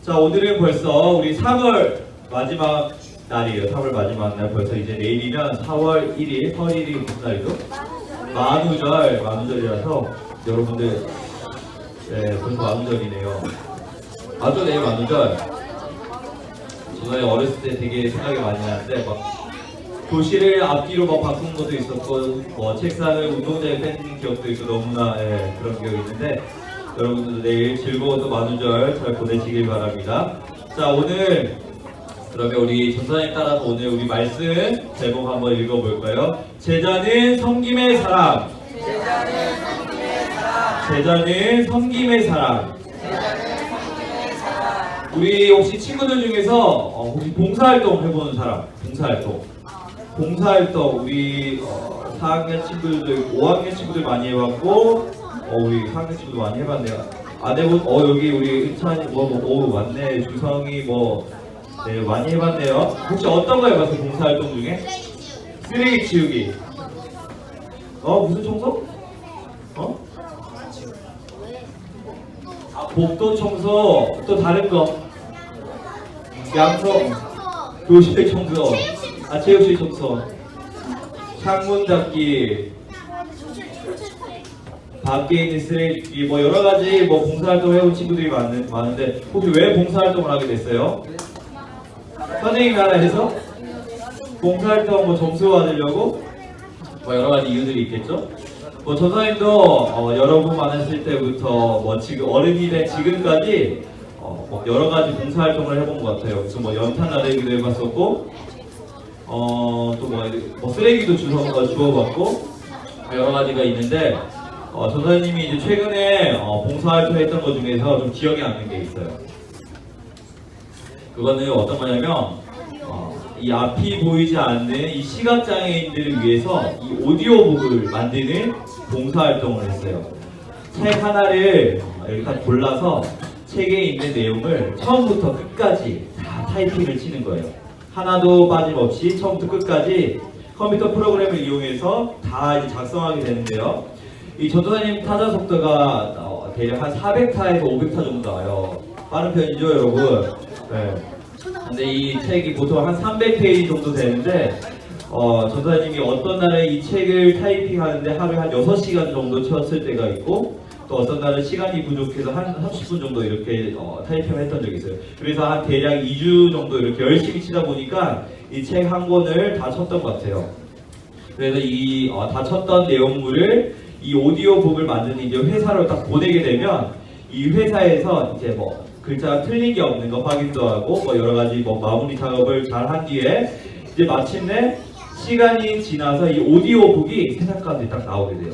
자, 오늘은 벌써 우리 3월 마지막 날이에요. 3월 마지막 날 벌써 이제 내일이면 4월 1일, 4월 1일이 무슨 날이죠? 만우절이라서 여러분들 벌써 만우절이네요. 맞죠? 내일 만우절. 저는 어렸을 때 되게 생각이 많이 나는데 막 교실을 앞뒤로 막 바꾼 것도 있었고 뭐 책상을 운동장에 뺀 기억도 있고 너무나 그런 기억이 있는데 여러분들도 내일 즐거운 또 만우절 잘 보내시길 바랍니다. 자, 오늘 그러면 우리 전사님 따라서 오늘 우리 말씀 제목 한번 읽어볼까요? 제자는 섬김의 사람. 제자는 섬김의 사람. 우리 혹시 친구들 중에서 혹시 봉사활동 해보는 사람? 봉사활동 우리 4학년 친구들도 있고 5학년 친구들 많이 해봤고 우리 4학년 친구도 많이 해봤네요. 안 해본 여기 우리 은찬이 맞네. 주성이 네, 많이 해봤네요. 혹시 어떤 거 해봤어요? 봉사활동 중에? 쓰레기 치우기. 무슨 청소? 복도 청소. 또 다른 거. 양성. 교실 청소. 체육실 청소. 창문 닫기. 밖에 있는 쓰레기. 여러 가지 봉사활동 해온 친구들이 많은데 혹시 왜 봉사활동을 하게 됐어요? 선생님 나라에서 봉사활동 점수 받으려고 여러 가지 이유들이 있겠죠. 전사님도 여러분 많았을 때부터 지금 어른이 된 지금까지 여러 가지 봉사활동을 해본 것 같아요. 그래서 연탄 나르기도 해봤었고 또 쓰레기도 주워봤고 여러 가지가 있는데 전사님이 이제 최근에 봉사활동 했던 것 중에서 좀 기억에 남는 게 있어요. 그거는 어떤 거냐면 이 앞이 보이지 않는 이 시각장애인들을 위해서 이 오디오북을 만드는 봉사활동을 했어요. 책 하나를 이렇게 딱 골라서 책에 있는 내용을 처음부터 끝까지 다 타이핑을 치는 거예요. 하나도 빠짐없이 처음부터 끝까지 컴퓨터 프로그램을 이용해서 다 이제 작성하게 되는데요. 이 전도사님 타자 속도가 대략 한 400타에서 500타 정도 나와요. 빠른 편이죠, 여러분? 네. 근데 이 책이 보통 한 300페이지 정도 되는데 전도사님이 어떤 날에 이 책을 타이핑하는데 하루에 한 6시간 정도 채웠을 때가 있고 또 어떤 날은 시간이 부족해서 한 30분 정도 이렇게 타이핑을 했던 적이 있어요. 그래서 한 대략 2주 정도 이렇게 열심히 치다 보니까 이 책 한 권을 다 쳤던 것 같아요. 그래서 이 다 쳤던 내용물을 이 오디오북을 만드는 이제 회사로 딱 보내게 되면 이 회사에서 이제 글자가 틀린 게 없는 거 확인도 하고 여러 가지 마무리 작업을 잘 한 뒤에 이제 마침내 시간이 지나서 이 오디오북이 세상까지 딱 나오게 돼요.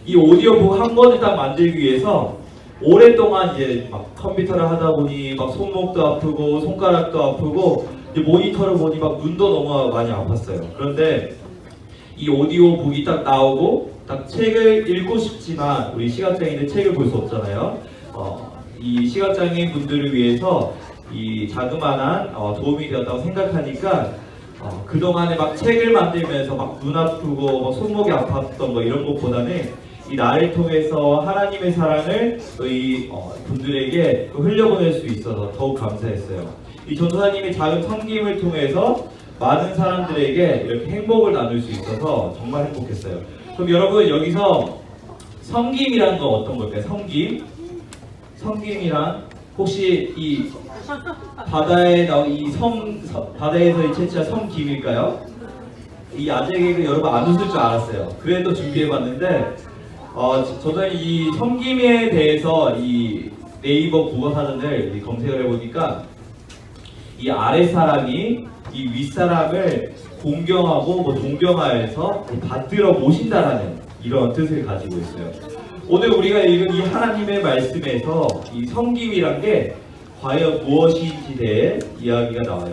이 오디오북 한 권을 딱 만들기 위해서 오랫동안 이제 컴퓨터를 하다 보니 손목도 아프고 손가락도 아프고 이제 모니터를 보니 눈도 너무 많이 아팠어요. 그런데 이 오디오북이 딱 나오고 딱 책을 읽고 싶지만 우리 시각장애인들 책을 볼 수 없잖아요. 이 시각장애인 분들을 위해서 이 자그마한 도움이 되었다고 생각하니까 그동안에 책을 만들면서 눈 아프고 손목이 아팠던 이런 것보다는 이 나를 통해서 하나님의 사랑을 이 분들에게 흘려보낼 수 있어서 더욱 감사했어요. 이 전도사님의 작은 섬김을 통해서 많은 사람들에게 이렇게 행복을 나눌 수 있어서 정말 행복했어요. 그럼 여러분 여기서 섬김이란 건 어떤 걸까요? 섬김이란 혹시 이 바다에 나온 바다에서 채취한 섬김일까요? 이 아재 개그 여러분 안 웃을 줄 알았어요. 그래도 준비해봤는데 저는 이 섬김에 대해서 이 네이버 국어사전을 검색을 해보니까 이 아랫사람이 이 윗사람을 공경하고 존경하여서 받들어 모신다라는 이런 뜻을 가지고 있어요. 오늘 우리가 읽은 이 하나님의 말씀에서 이 섬김이란 게 과연 무엇인지 대해 이야기가 나와요.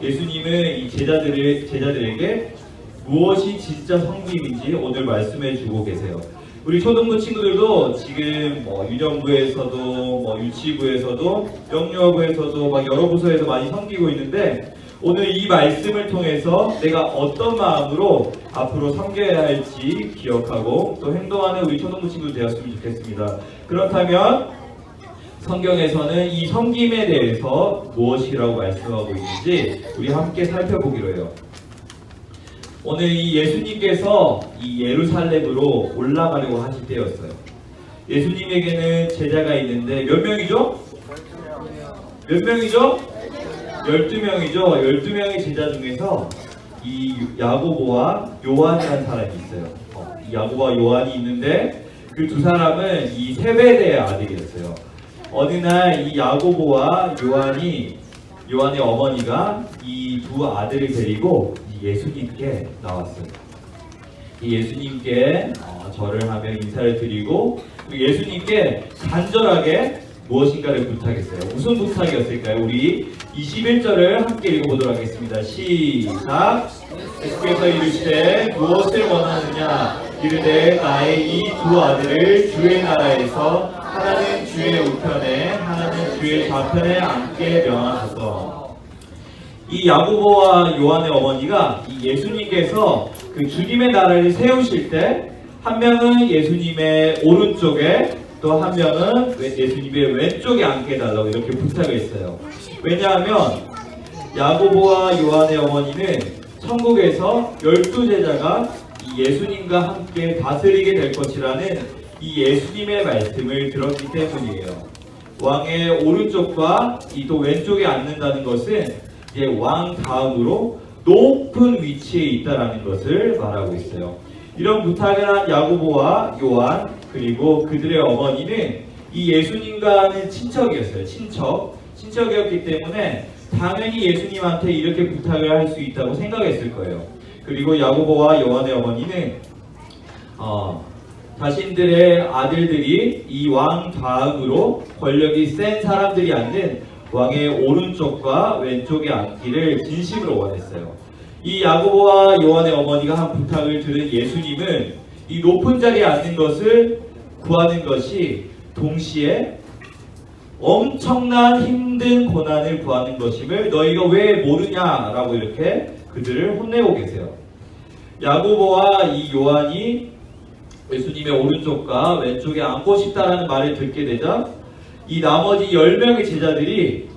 예수님은 이 제자들에게 무엇이 진짜 섬김인지 오늘 말씀해 주고 계세요. 우리 초등부 친구들도 지금 유년부에서도 유치부에서도 영유아부에서도 여러 부서에서 많이 섬기고 있는데 오늘 이 말씀을 통해서 내가 어떤 마음으로 앞으로 섬겨야 할지 기억하고 또 행동하는 우리 초등부 친구들 되었으면 좋겠습니다. 그렇다면 성경에서는 이 섬김에 대해서 무엇이라고 말씀하고 있는지 우리 함께 살펴보기로 해요. 오늘 이 예수님께서 이 예루살렘으로 올라가려고 하실 때였어요. 예수님에게는 제자가 있는데 몇 명이죠? 몇 명이죠? 12명이죠. 12명의 제자 중에서 이 야고보와 요한이라는 사람이 있어요. 이 야고보와 요한이 있는데 그 두 사람은 이 세베대의 아들이었어요. 어느 날 이 야고보와 요한의 어머니가 이 두 아들을 데리고 예수님께 나왔어요. 이 예수님께 절을 하며 인사를 드리고 예수님께 간절하게 무엇인가를 부탁했어요. 무슨 부탁이었을까요? 우리 21절을 함께 읽어보도록 하겠습니다. 시작! 예수께서 이르시되 무엇을 원하느냐? 이르되 나의 이 두 아들을 주의 나라에서 하나는 주의 우편에 하나는 주의 좌편에 앉게 명하소서. 이 야고보와 요한의 어머니가 이 예수님께서 그 주님의 나라를 세우실 때 한 명은 예수님의 오른쪽에 또 한 명은 예수님의 왼쪽에 앉게 해달라고 이렇게 부탁을 했어요. 왜냐하면 야고보와 요한의 어머니는 천국에서 12제자가 이 예수님과 함께 다스리게 될 것이라는 이 예수님의 말씀을 들었기 때문이에요. 왕의 오른쪽과 이 또 왼쪽에 앉는다는 것은 이제 왕 다음으로 높은 위치에 있다라는 것을 말하고 있어요. 이런 부탁을 한 야고보와 요한 그리고 그들의 어머니는 이 예수님과는 친척이었어요. 친척이었기 때문에 당연히 예수님한테 이렇게 부탁을 할 수 있다고 생각했을 거예요. 그리고 야고보와 요한의 어머니는 자신들의 아들들이 이 왕 다음으로 권력이 센 사람들이 앉는 왕의 오른쪽과 왼쪽에 앉기를 진심으로 원했어요. 이 야고보와 요한의 어머니가 한 부탁을 들은 예수님은 이 높은 자리에 앉는 것을 구하는 것이 동시에 엄청난 힘든 고난을 구하는 것임을 너희가 왜 모르냐라고 이렇게 그들을 혼내고 계세요. 야고보와 이 요한이 예수님의 오른쪽과 왼쪽에 앉고 싶다라는 말을 듣게 되자 이 나머지 10명의 제자들이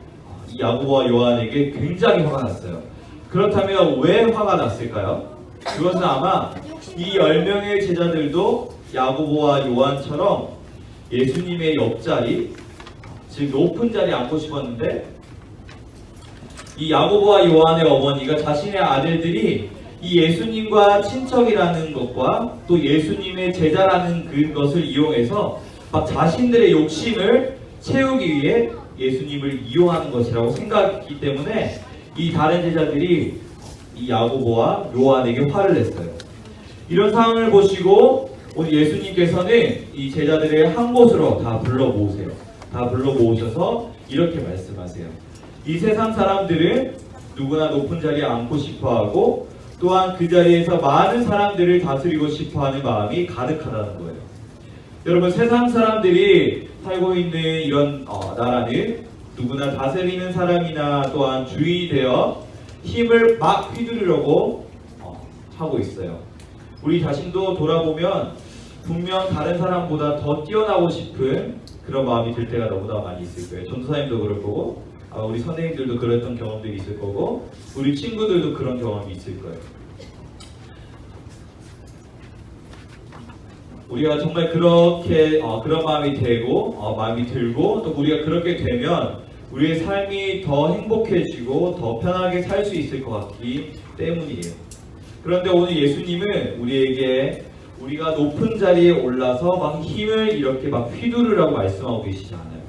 이 야고보와 요한에게 굉장히 화가 났어요. 그렇다면 왜 화가 났을까요? 그것은 아마 이 10명의 제자들도 야고보와 요한처럼 예수님의 옆자리, 즉 높은 자리에 앉고 싶었는데 이 야고보와 요한의 어머니가 자신의 아들들이 이 예수님과 친척이라는 것과 또 예수님의 제자라는 그것을 이용해서 막 자신들의 욕심을 채우기 위해 예수님을 이용하는 것이라고 생각했기 때문에 이 다른 제자들이 이 야고보와 요한에게 화를 냈어요. 이런 상황을 보시고 오늘 예수님께서는 이 제자들을 한 곳으로 다 불러 모으세요. 다 불러 모으셔서 이렇게 말씀하세요. 이 세상 사람들은 누구나 높은 자리에 앉고 싶어하고 또한 그 자리에서 많은 사람들을 다스리고 싶어하는 마음이 가득하다는 거예요. 여러분, 세상 사람들이 살고 있는 이런 나라는 누구나 다스리는 사람이나 또한 주인이 되어 힘을 막 휘두르려고 하고 있어요. 우리 자신도 돌아보면 분명 다른 사람보다 더 뛰어나고 싶은 그런 마음이 들 때가 너무나 많이 있을 거예요. 전도사님도 그럴 거고 우리 선생님들도 그랬던 경험들이 있을 거고 우리 친구들도 그런 경험이 있을 거예요. 우리가 정말 그렇게 그런 마음이 되고 마음이 들고 또 우리가 그렇게 되면 우리의 삶이 더 행복해지고 더 편하게 살 수 있을 것 같기 때문이에요. 그런데 오늘 예수님은 우리에게 우리가 높은 자리에 올라서 막 힘을 이렇게 막 휘두르라고 말씀하고 계시지 않아요.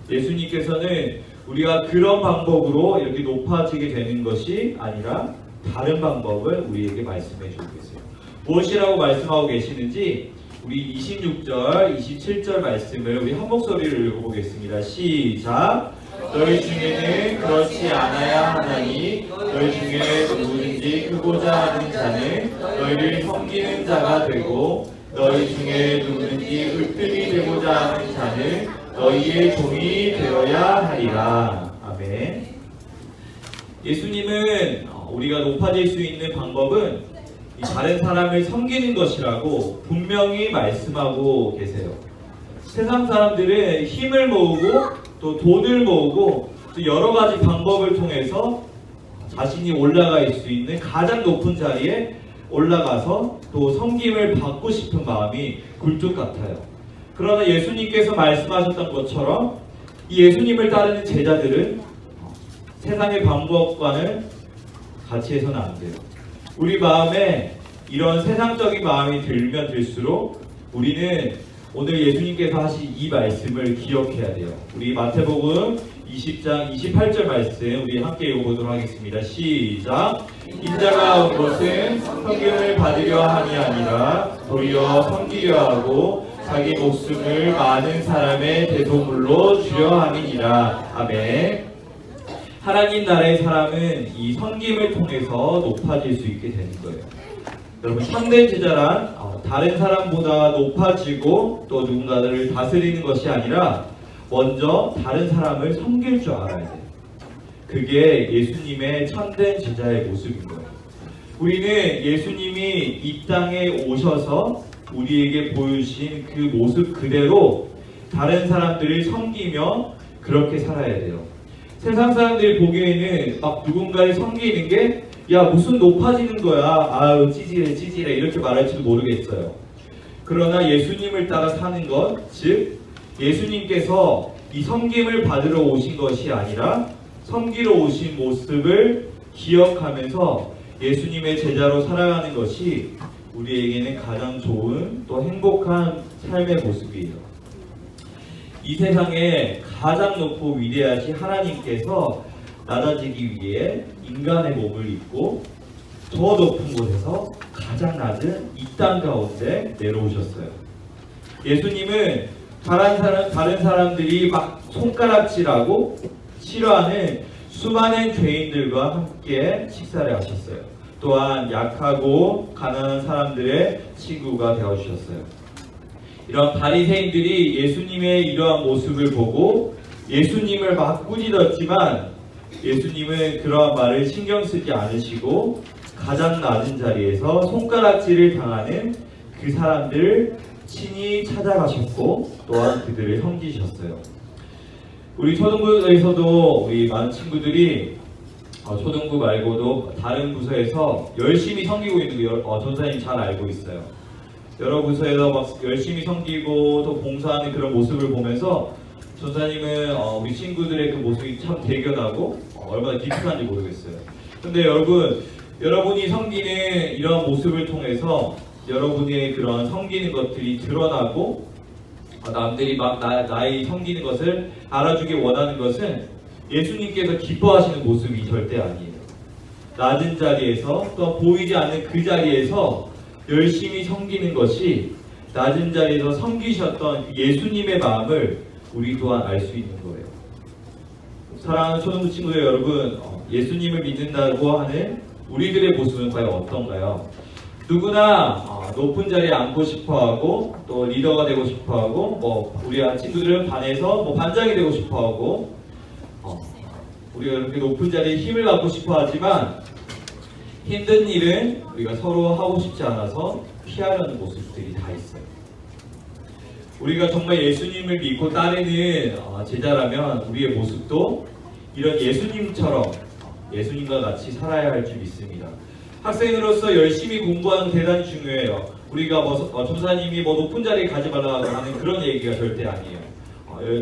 예수님께서는 우리가 그런 방법으로 이렇게 높아지게 되는 것이 아니라 다른 방법을 우리에게 말씀해 주고 계세요. 무엇이라고 말씀하고 계시는지 우리 26절, 27절 말씀을 우리 한 목소리를 읽어보겠습니다. 시작! 너희 중에는 그렇지 않아야 하나니 너희 중에 누구든지 크고자 하는 자는 너희를 섬기는 자가 되고 너희 중에 누구든지 으뜸이 되고자 하는 자는 너희의 종이 되어야 하리라. 아멘. 예수님은 우리가 높아질 수 있는 방법은 다른 사람을 섬기는 것이라고 분명히 말씀하고 계세요. 세상 사람들은 힘을 모으고 또 돈을 모으고 또 여러 가지 방법을 통해서 자신이 올라갈 수 있는 가장 높은 자리에 올라가서 또 섬김을 받고 싶은 마음이 굴뚝 같아요. 그러나 예수님께서 말씀하셨던 것처럼 이 예수님을 따르는 제자들은 세상의 방법과는 같이 해서는 안 돼요. 우리 마음에 이런 세상적인 마음이 들면 들수록 우리는 오늘 예수님께서 하신 이 말씀을 기억해야 돼요. 우리 마태복음 20장 28절 말씀 우리 함께 읽어보도록 하겠습니다. 시작! 인자가 온 것은 섬김을 받으려 함이 아니라 도리어 섬기려 하고 자기 목숨을 많은 사람의 대속물로 주려 함이니라. 아멘. 하나님 나라의 사람은 이 섬김을 통해서 높아질 수 있게 되는 거예요. 여러분, 참된 제자란 다른 사람보다 높아지고 또 누군가를 다스리는 것이 아니라 먼저 다른 사람을 섬길 줄 알아야 돼요. 그게 예수님의 참된 제자의 모습인 거예요. 우리는 예수님이 이 땅에 오셔서 우리에게 보여주신 그 모습 그대로 다른 사람들을 섬기며 그렇게 살아야 돼요. 세상 사람들이 보기에는 막 누군가를 섬기는 게 야 무슨 높아지는 거야, 아유 찌질해 이렇게 말할지도 모르겠어요. 그러나 예수님을 따라 사는 것, 즉 예수님께서 이 섬김을 받으러 오신 것이 아니라 섬기러 오신 모습을 기억하면서 예수님의 제자로 살아가는 것이 우리에게는 가장 좋은 또 행복한 삶의 모습이에요. 이 세상에 가장 높고 위대하신 하나님께서 낮아지기 위해 인간의 몸을 입고 더 높은 곳에서 가장 낮은 이 땅 가운데 내려오셨어요. 예수님은 다른 사람들이 막 손가락질하고 싫어하는 수많은 죄인들과 함께 식사를 하셨어요. 또한 약하고 가난한 사람들의 친구가 되어주셨어요. 이런 바리새인들이 예수님의 이러한 모습을 보고 예수님을 막 꾸짖었지만 예수님은 그러한 말을 신경 쓰지 않으시고 가장 낮은 자리에서 손가락질을 당하는 그 사람들을 친히 찾아가셨고 또한 그들을 섬기셨어요. 우리 초등부에서도 우리 많은 친구들이 초등부 말고도 다른 부서에서 열심히 섬기고 있는 거 전사님 잘 알고 있어요. 여러 부서에서 막 열심히 섬기고 또 봉사하는 그런 모습을 보면서 전사님은 우리 친구들의 그 모습이 참 대견하고 얼마나 깊은지 모르겠어요. 근데 여러분이 섬기는 이런 모습을 통해서 여러분의 그런 섬기는 것들이 드러나고 남들이 막 나의 섬기는 것을 알아주길 원하는 것은 예수님께서 기뻐하시는 모습이 절대 아니에요. 낮은 자리에서 또 보이지 않는 그 자리에서 열심히 섬기는 것이 낮은 자리에서 섬기셨던 예수님의 마음을 우리 또한 알 수 있는 거예요. 사랑하는 초등부 친구들 여러분, 예수님을 믿는다고 하는 우리들의 모습은 과연 어떤가요? 누구나 높은 자리에 앉고 싶어하고 또 리더가 되고 싶어하고 우리 친구들은 반에서 반장이 되고 싶어하고 우리가 이렇게 높은 자리에 힘을 갖고 싶어하지만 힘든 일은 우리가 서로 하고 싶지 않아서 피하려는 모습들이 다 있어요. 우리가 정말 예수님을 믿고 따르는 제자라면 우리의 모습도 이런 예수님처럼 예수님과 같이 살아야 할 줄 믿습니다. 학생으로서 열심히 공부하는 거 대단히 중요해요. 우리가 전사님이 높은 자리에 가지 말라고 하는 그런 얘기가 절대 아니에요.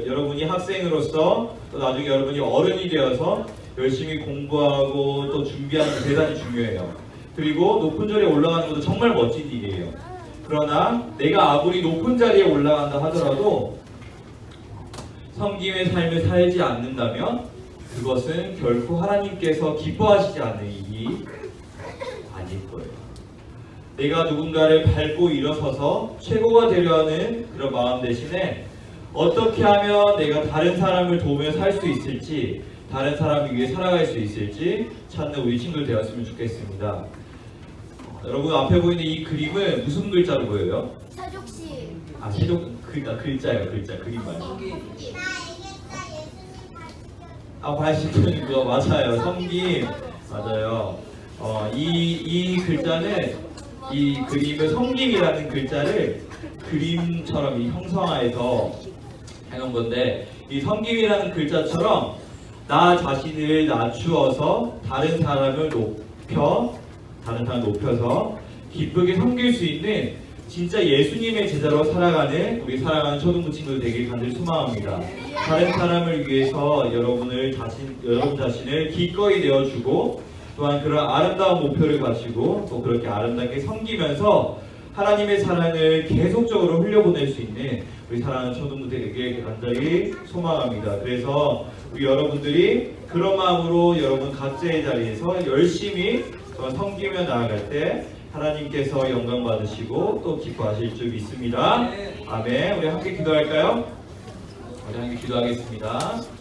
여러분이 학생으로서 또 나중에 여러분이 어른이 되어서 열심히 공부하고 또 준비하는 게 대단히 중요해요. 그리고 높은 자리에 올라가는 것도 정말 멋진 일이에요. 그러나 내가 아무리 높은 자리에 올라간다 하더라도 섬김의 삶을 살지 않는다면 그것은 결코 하나님께서 기뻐하시지 않는 일이 아닐 거예요. 내가 누군가를 밟고 일어서서 최고가 되려는 그런 마음 대신에 어떻게 하면 내가 다른 사람을 도우며 살 수 있을지, 다른 사람을 위해 살아갈 수 있을지 찾는 우리 친구들 되었으면 좋겠습니다. 여러분 앞에 보이는 이 그림은 무슨 글자로 보여요? 서족시. 글자예요. 그림 말고. 발식은 그거 맞아요. 섬김 맞아요. 이 글자는 이 그림의 섬김이라는 글자를 그림처럼 이 형상화해서 해놓은 건데, 이 섬김이라는 글자처럼 나 자신을 낮추어서 다른 사람을 높여서 기쁘게 섬길 수 있는 진짜 예수님의 제자로 살아가는 우리 사랑하는 초등부 친구들 되길 간절히 소망합니다. 다른 사람을 위해서 여러분 자신을 기꺼이 내어주고, 또한 그런 아름다운 목표를 가지고 또 그렇게 아름답게 섬기면서 하나님의 사랑을 계속적으로 흘려보낼 수 있는 우리 사랑하는 초등부들에게 간절히 소망합니다. 그래서 우리 여러분들이 그런 마음으로 여러분 각자의 자리에서 열심히 섬기며 나아갈 때 하나님께서 영광 받으시고 또 기뻐하실 줄 믿습니다. 아멘. 우리 함께 기도할까요? 우리 함께 기도하겠습니다.